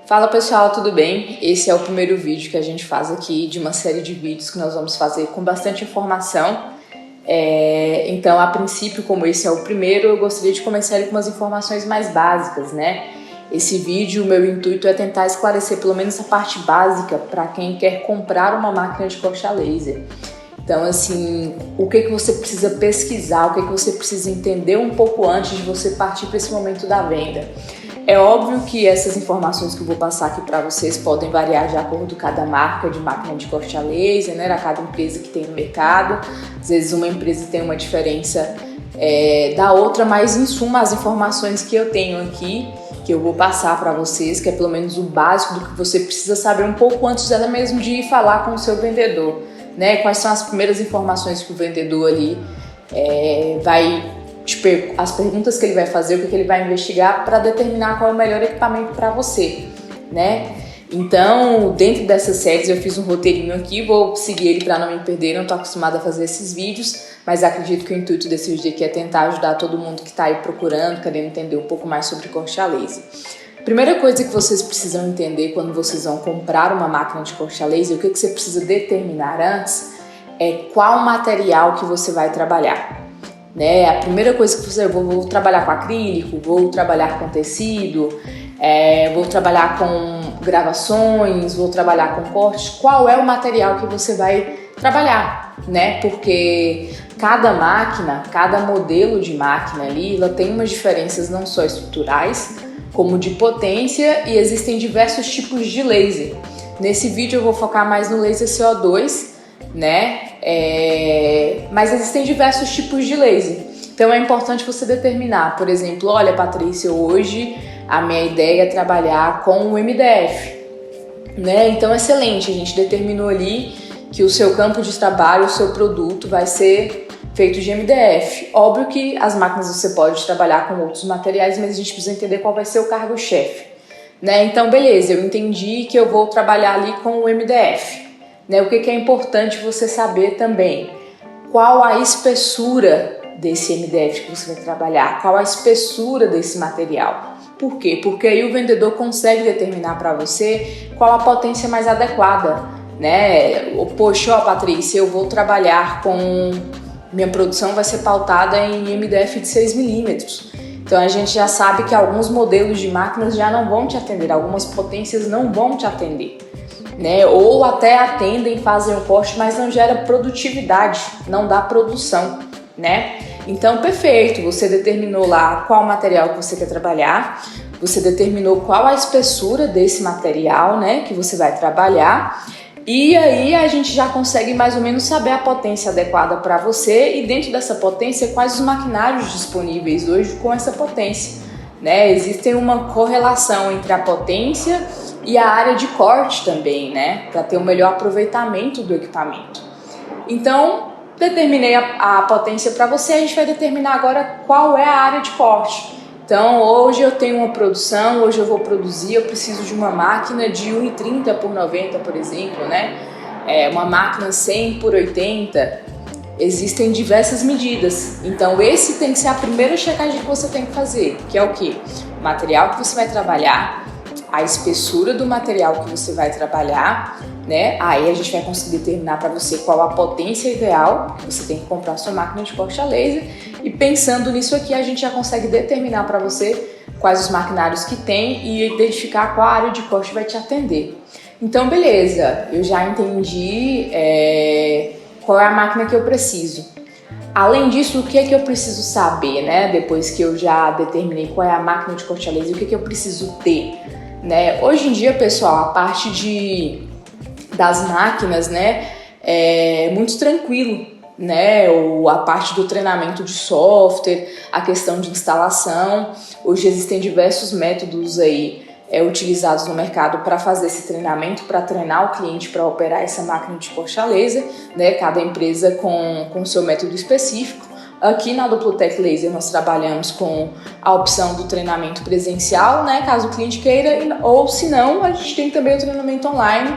Fala pessoal, tudo bem? Esse é o primeiro vídeo que a gente faz aqui de uma série de vídeos que nós vamos fazer com bastante informação. Então, a princípio, como esse é o primeiro, eu gostaria de começar ele com umas informações mais básicas, né? Esse vídeo, o meu intuito é tentar esclarecer pelo menos a parte básica para quem quer comprar uma máquina de corte a laser. Então, assim, o que você precisa pesquisar, o que você precisa entender um pouco antes de você partir para esse momento da venda. É óbvio que essas informações que eu vou passar aqui para vocês podem variar de acordo com cada marca de máquina de corte a laser, né? A cada empresa que tem no mercado. Às vezes uma empresa tem uma diferença da outra, mas em suma as informações que eu tenho aqui, que eu vou passar para vocês, que é pelo menos o básico do que você precisa saber um pouco antes até mesmo de ir falar com o seu vendedor, né? Quais são as primeiras informações que o vendedor ali as perguntas que ele vai fazer, o que ele vai investigar para determinar qual é o melhor equipamento para você, né? Então, dentro dessas séries eu fiz um roteirinho aqui, vou seguir ele para não me perder, não estou acostumada a fazer esses vídeos, mas acredito que o intuito desse vídeo aqui é tentar ajudar todo mundo que está aí procurando, querendo entender um pouco mais sobre corte a laser. Primeira coisa que vocês precisam entender quando vocês vão comprar uma máquina de corte a laser, o que você precisa determinar antes, é qual material que você vai trabalhar. Né? A primeira coisa que você vou trabalhar com acrílico, vou trabalhar com tecido, vou trabalhar com gravações, vou trabalhar com cortes. Qual é o material que você vai trabalhar, né? Porque cada máquina, cada modelo de máquina ali, ela tem umas diferenças não só estruturais, como de potência, e existem diversos tipos de laser. Nesse vídeo eu vou focar mais no laser CO2, né? Mas existem diversos tipos de laser. Então é importante você determinar, por exemplo, olha Patrícia, hoje a minha ideia é trabalhar com o MDF, né? Então excelente, a gente determinou ali que o seu campo de trabalho, o seu produto vai ser feito de MDF. Óbvio que as máquinas você pode trabalhar com outros materiais, mas a gente precisa entender qual vai ser o cargo-chefe, né? Então beleza, eu entendi que eu vou trabalhar ali com o MDF. Né, o que é importante você saber também? Qual a espessura desse MDF que você vai trabalhar? Qual a espessura desse material? Por quê? Porque aí o vendedor consegue determinar para você qual a potência mais adequada, né? Poxa, ó, Patrícia, eu vou trabalhar com... Minha produção vai ser pautada em MDF de 6 milímetros. Então a gente já sabe que alguns modelos de máquinas já não vão te atender, algumas potências não vão te atender. Né? Ou até atendem, fazem o corte, mas não gera produtividade, não dá produção, né? Então, perfeito, você determinou lá qual material que você quer trabalhar, você determinou qual a espessura desse material, né, que você vai trabalhar, e aí a gente já consegue mais ou menos saber a potência adequada para você e dentro dessa potência quais os maquinários disponíveis hoje com essa potência, né? Existe uma correlação entre a potência e a área de corte também, né? Para ter um melhor aproveitamento do equipamento. Então, determinei a potência para você, a gente vai determinar agora qual é a área de corte. Então, hoje eu tenho uma produção, hoje eu vou produzir, eu preciso de uma máquina de 1,30 por 90, por exemplo, né? Uma máquina 100 por 80. Existem diversas medidas. Então, esse tem que ser a primeira checagem que você tem que fazer, que é o quê? O material que você vai trabalhar, a espessura do material que você vai trabalhar, né? Aí a gente vai conseguir determinar para você qual a potência ideal que você tem que comprar sua máquina de corte a laser. E pensando nisso aqui, a gente já consegue determinar para você quais os maquinários que tem e identificar qual área de corte vai te atender. Então, beleza, eu já entendi qual é a máquina que eu preciso. Além disso, o que é que eu preciso saber, né? Depois que eu já determinei qual é a máquina de corte a laser, o que é que eu preciso ter? Né? Hoje em dia, pessoal, a parte das máquinas, né, é muito tranquilo, né? A parte do treinamento de software, a questão de instalação. Hoje existem diversos métodos aí utilizados no mercado para fazer esse treinamento, para treinar o cliente para operar essa máquina de corte a laser, né? Cada empresa com o seu método específico. Aqui na Duplotec Laser nós trabalhamos com a opção do treinamento presencial, né, caso o cliente queira, ou se não, a gente tem também o treinamento online,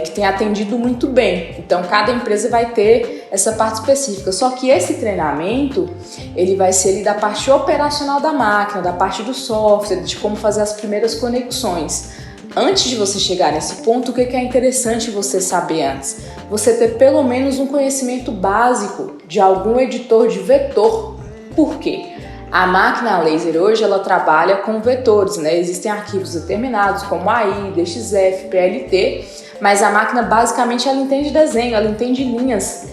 que tem atendido muito bem. Então, cada empresa vai ter essa parte específica. Só que esse treinamento, ele vai ser ali da parte operacional da máquina, da parte do software, de como fazer as primeiras conexões. Antes de você chegar nesse ponto, o que é interessante você saber antes? Você ter pelo menos um conhecimento básico de algum editor de vetor. Por quê? A máquina laser hoje ela trabalha com vetores, né? Existem arquivos determinados como AI, DXF, PLT, mas a máquina basicamente ela entende desenho, ela entende linhas.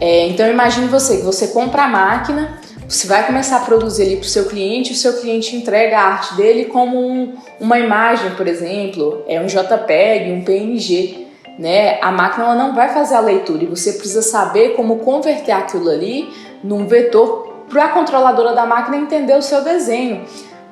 Então imagine que você compra a máquina, você vai começar a produzir ali para o seu cliente, o seu cliente entrega a arte dele como uma imagem, por exemplo, um JPEG, um PNG. Né? A máquina ela não vai fazer a leitura e você precisa saber como converter aquilo ali num vetor para a controladora da máquina entender o seu desenho.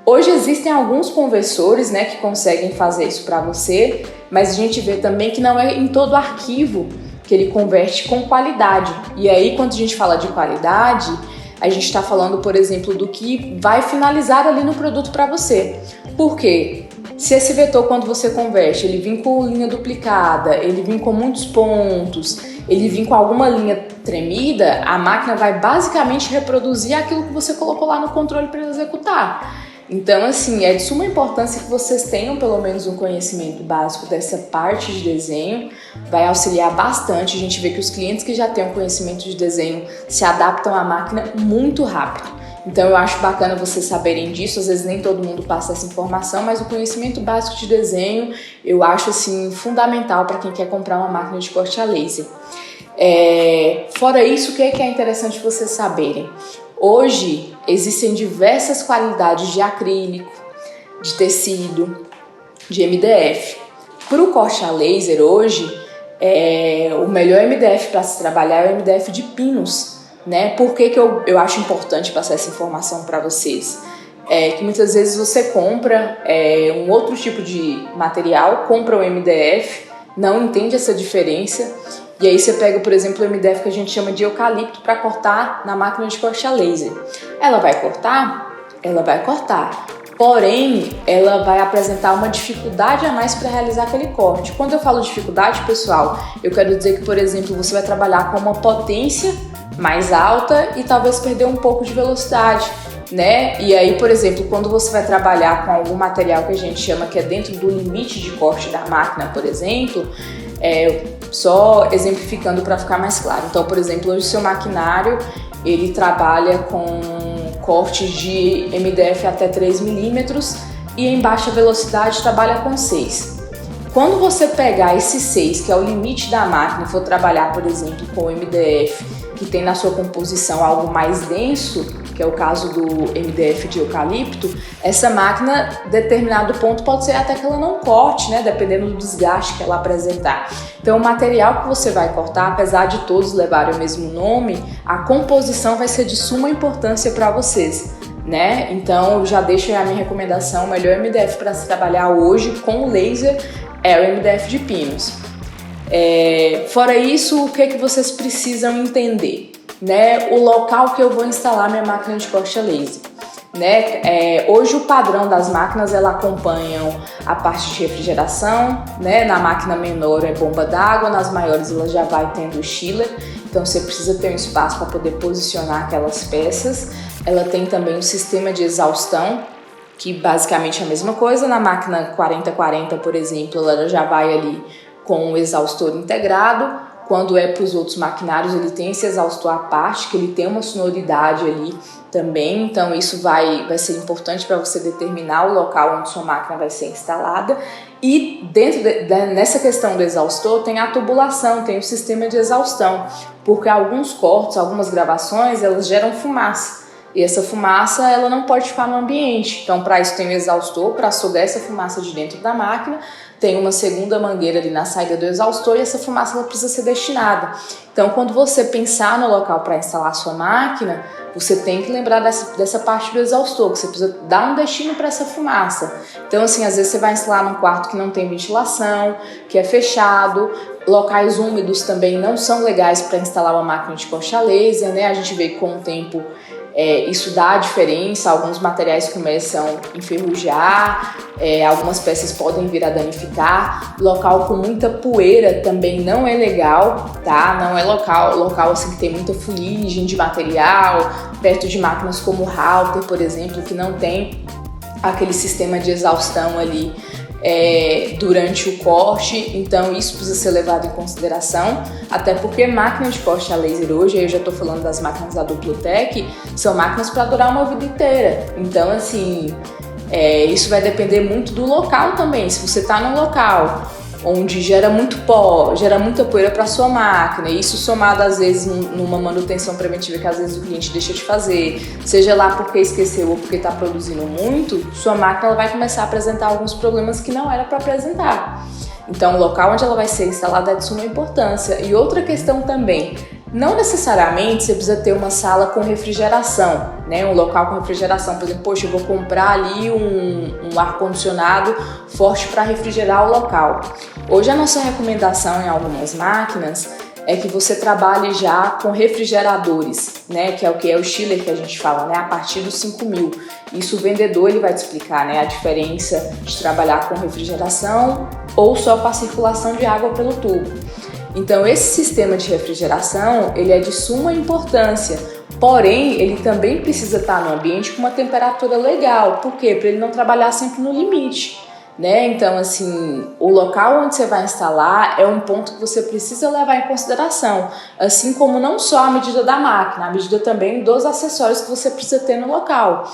Hoje existem alguns conversores, né, que conseguem fazer isso para você, mas a gente vê também que não é em todo arquivo que ele converte com qualidade. E aí, quando a gente fala de qualidade, a gente está falando, por exemplo, do que vai finalizar ali no produto para você. Por quê? Se esse vetor, quando você converte, ele vem com linha duplicada, ele vem com muitos pontos, ele vem com alguma linha tremida, a máquina vai basicamente reproduzir aquilo que você colocou lá no controle para executar. Então, assim, é de suma importância que vocês tenham pelo menos um conhecimento básico dessa parte de desenho, vai auxiliar bastante. A gente vê que os clientes que já têm um conhecimento de desenho se adaptam à máquina muito rápido. Então eu acho bacana vocês saberem disso, às vezes nem todo mundo passa essa informação, mas o conhecimento básico de desenho eu acho assim fundamental para quem quer comprar uma máquina de corte a laser. Fora isso, o que é interessante vocês saberem? Hoje existem diversas qualidades de acrílico, de tecido, de MDF. Para o corte a laser hoje, o melhor MDF para se trabalhar é o MDF de pinos. Né? Por que eu acho importante passar essa informação para vocês? Que muitas vezes você compra um outro tipo de material, compra o MDF, não entende essa diferença, e aí você pega, por exemplo, o MDF que a gente chama de eucalipto para cortar na máquina de corte a laser. Ela vai cortar? Ela vai cortar. Porém, ela vai apresentar uma dificuldade a mais para realizar aquele corte. Quando eu falo dificuldade, pessoal, eu quero dizer que, por exemplo, você vai trabalhar com uma potência mais alta e talvez perder um pouco de velocidade, né? E aí, por exemplo, quando você vai trabalhar com algum material que a gente chama que é dentro do limite de corte da máquina, por exemplo, só exemplificando para ficar mais claro. Então, por exemplo, hoje o seu maquinário, ele trabalha com cortes de MDF até 3 milímetros e em baixa velocidade trabalha com 6. Quando você pegar esse 6, que é o limite da máquina, e for trabalhar, por exemplo, com o MDF, que tem na sua composição algo mais denso, que é o caso do MDF de eucalipto, essa máquina, determinado ponto, pode ser até que ela não corte, né, dependendo do desgaste que ela apresentar. Então, o material que você vai cortar, apesar de todos levarem o mesmo nome, a composição vai ser de suma importância para vocês. Né? Então, eu já deixo a minha recomendação, o melhor MDF para se trabalhar hoje com laser é o MDF de pinos. Fora isso, o que vocês precisam entender? Né? O local que eu vou instalar minha máquina de corte a laser. Né? Hoje o padrão das máquinas ela acompanham a parte de refrigeração, né? Na máquina menor é bomba d'água, nas maiores ela já vai tendo o chiller, então você precisa ter um espaço para poder posicionar aquelas peças. Ela tem também um sistema de exaustão, que basicamente é a mesma coisa. Na máquina 4040, por exemplo, ela já vai ali com o exaustor integrado. Quando é para os outros maquinários, ele tem esse exaustor à parte, que ele tem uma sonoridade ali também. Então isso vai ser importante para você determinar o local onde sua máquina vai ser instalada. E dentro nessa questão do exaustor tem a tubulação, tem o sistema de exaustão, porque alguns cortes, algumas gravações, elas geram fumaça. E essa fumaça ela não pode ficar no ambiente. Então, para isso tem o exaustor para sugar essa fumaça de dentro da máquina. Tem uma segunda mangueira ali na saída do exaustor e essa fumaça ela precisa ser destinada. Então, quando você pensar no local para instalar a sua máquina, você tem que lembrar dessa parte do exaustor, que você precisa dar um destino para essa fumaça. Então, assim, às vezes você vai instalar num quarto que não tem ventilação, que é fechado. Locais úmidos também não são legais para instalar uma máquina de corte a laser, né? A gente vê que com o tempo isso dá a diferença, alguns materiais começam a enferrujar, algumas peças podem vir a danificar. Local com muita poeira também não é legal, tá? Não é local assim que tem muita fuligem de material, perto de máquinas como o halter, por exemplo, que não tem aquele sistema de exaustão ali durante o corte, então isso precisa ser levado em consideração, até porque máquina de corte a laser hoje, aí eu já estou falando das máquinas da Duplotec, são máquinas para durar uma vida inteira. Então assim, isso vai depender muito do local também. Se você está num local onde gera muito pó, gera muita poeira para sua máquina, isso somado às vezes numa manutenção preventiva que às vezes o cliente deixa de fazer, seja lá porque esqueceu ou porque está produzindo muito, sua máquina ela vai começar a apresentar alguns problemas que não era para apresentar. Então o local onde ela vai ser instalada é de suma importância. E outra questão também, não necessariamente você precisa ter uma sala com refrigeração, né? Um local com refrigeração. Por exemplo, poxa, eu vou comprar ali um ar-condicionado forte para refrigerar o local. Hoje a nossa recomendação em algumas máquinas é que você trabalhe já com refrigeradores, né? Que é o chiller que a gente fala, né? A partir dos 5.000. Isso o vendedor ele vai te explicar, né? A diferença de trabalhar com refrigeração ou só com a circulação de água pelo tubo. Então esse sistema de refrigeração ele é de suma importância, porém ele também precisa estar no ambiente com uma temperatura legal. Por quê? Para ele não trabalhar sempre no limite, né? Então assim, o local onde você vai instalar é um ponto que você precisa levar em consideração, assim como não só a medida da máquina, a medida também dos acessórios que você precisa ter no local.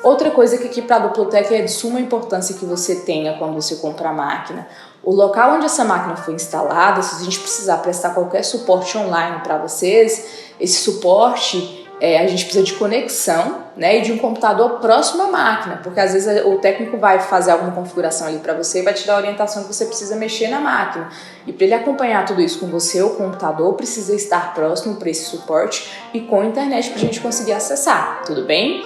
Outra coisa que aqui para a Duplotec é de suma importância que você tenha quando você compra a máquina, o local onde essa máquina foi instalada, se a gente precisar prestar qualquer suporte online para vocês, esse suporte a gente precisa de conexão, né, e de um computador próximo à máquina, porque às vezes o técnico vai fazer alguma configuração ali para você e vai te dar a orientação que você precisa mexer na máquina. E para ele acompanhar tudo isso com você, o computador precisa estar próximo para esse suporte e com a internet para a gente conseguir acessar, tudo bem?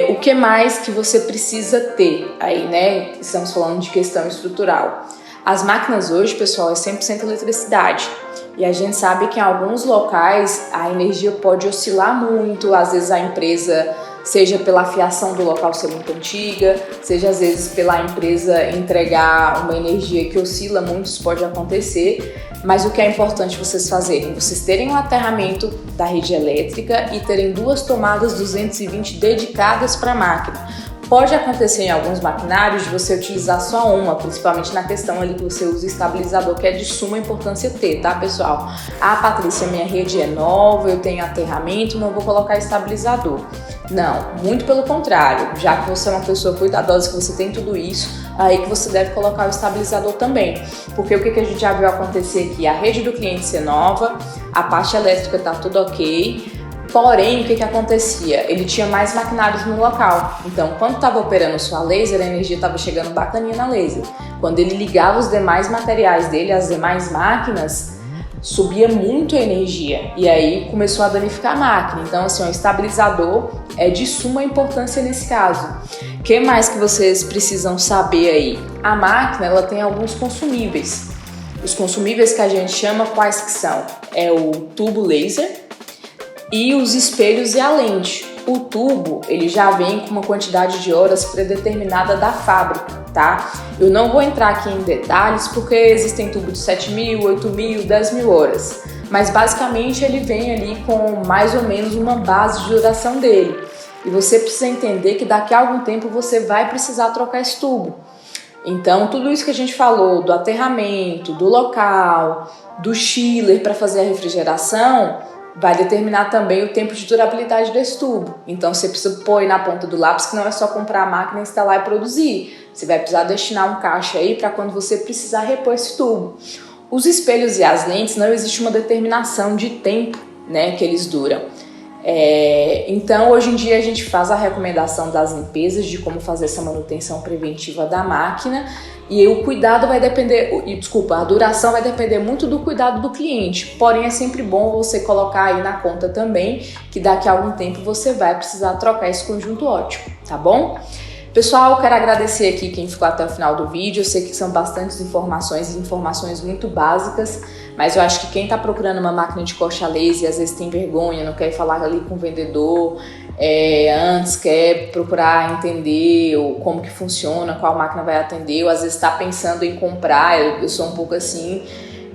O que mais que você precisa ter aí, né? Estamos falando de questão estrutural. As máquinas hoje, pessoal, é 100% eletricidade. E a gente sabe que em alguns locais a energia pode oscilar muito. Às vezes a empresa, seja pela fiação do local ser muito antiga, seja às vezes pela empresa entregar uma energia que oscila muito, isso pode acontecer. Mas o que é importante vocês fazerem? Vocês terem um aterramento da rede elétrica e terem 2 tomadas 220 dedicadas para a máquina. Pode acontecer em alguns maquinários de você utilizar só uma, principalmente na questão ali que você usa estabilizador, que é de suma importância ter, tá, pessoal? Ah, Patrícia, minha rede é nova, eu tenho aterramento, não vou colocar estabilizador. Não, muito pelo contrário, já que você é uma pessoa cuidadosa, que você tem tudo isso, aí que você deve colocar o estabilizador também. Porque o que a gente já viu acontecer aqui? A rede do cliente ser nova, a parte elétrica tá tudo ok, porém, o que acontecia? Ele tinha mais maquinários no local. Então, quando estava operando sua laser, a energia estava chegando bacaninha na laser. Quando ele ligava os demais materiais dele, as demais máquinas, subia muito a energia. E aí começou a danificar a máquina. Então, assim, o estabilizador é de suma importância nesse caso. O que mais que vocês precisam saber aí? A máquina, ela tem alguns consumíveis. Os consumíveis que a gente chama, quais que são? É o tubo laser e os espelhos e a lente. O tubo, ele já vem com uma quantidade de horas predeterminada da fábrica, tá? Eu não vou entrar aqui em detalhes porque existem tubos de 7.000, 8.000, 10.000 horas. Mas basicamente ele vem ali com mais ou menos uma base de duração dele. E você precisa entender que daqui a algum tempo você vai precisar trocar esse tubo. Então tudo isso que a gente falou, do aterramento, do local, do chiller para fazer a refrigeração, vai determinar também o tempo de durabilidade desse tubo. Então você precisa pôr na ponta do lápis que não é só comprar a máquina, instalar e produzir. Você vai precisar destinar um caixa aí para quando você precisar repor esse tubo. Os espelhos e as lentes, não existe uma determinação de tempo, né, que eles duram. Então hoje em dia a gente faz a recomendação das limpezas, de como fazer essa manutenção preventiva da máquina, e o cuidado vai depender, a duração vai depender muito do cuidado do cliente, porém é sempre bom você colocar aí na conta também que daqui a algum tempo você vai precisar trocar esse conjunto óptico, tá bom? Pessoal, eu quero agradecer aqui quem ficou até o final do vídeo. Eu sei que são bastantes informações muito básicas, Mas eu acho que quem está procurando uma máquina de corte a laser e às vezes tem vergonha, não quer falar ali com o vendedor, antes quer procurar entender como que funciona, qual máquina vai atender, ou às vezes está pensando em comprar, eu sou um pouco assim,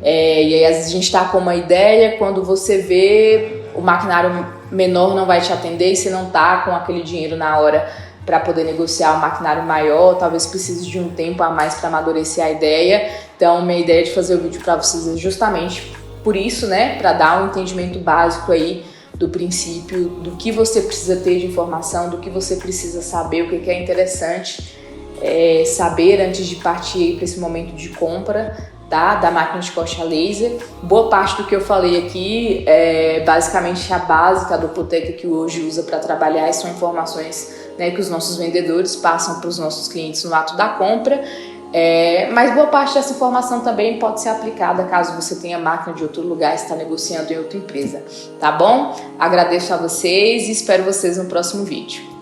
e aí às vezes a gente está com uma ideia, quando você vê o maquinário menor não vai te atender e você não está com aquele dinheiro na hora para poder negociar um maquinário maior, talvez precise de um tempo a mais para amadurecer a ideia. Então, minha ideia de fazer o vídeo para vocês é justamente por isso, né, para dar um entendimento básico aí do princípio, do que você precisa ter de informação, do que você precisa saber, o que é interessante saber antes de partir para esse momento de compra da máquina de corte a laser. Boa parte do que eu falei aqui é basicamente a básica do Doppeltec que hoje usa para trabalhar, e são informações, né, que os nossos vendedores passam para os nossos clientes no ato da compra. Mas boa parte dessa informação também pode ser aplicada caso você tenha máquina de outro lugar e está negociando em outra empresa, tá bom? Agradeço a vocês e espero vocês no próximo vídeo.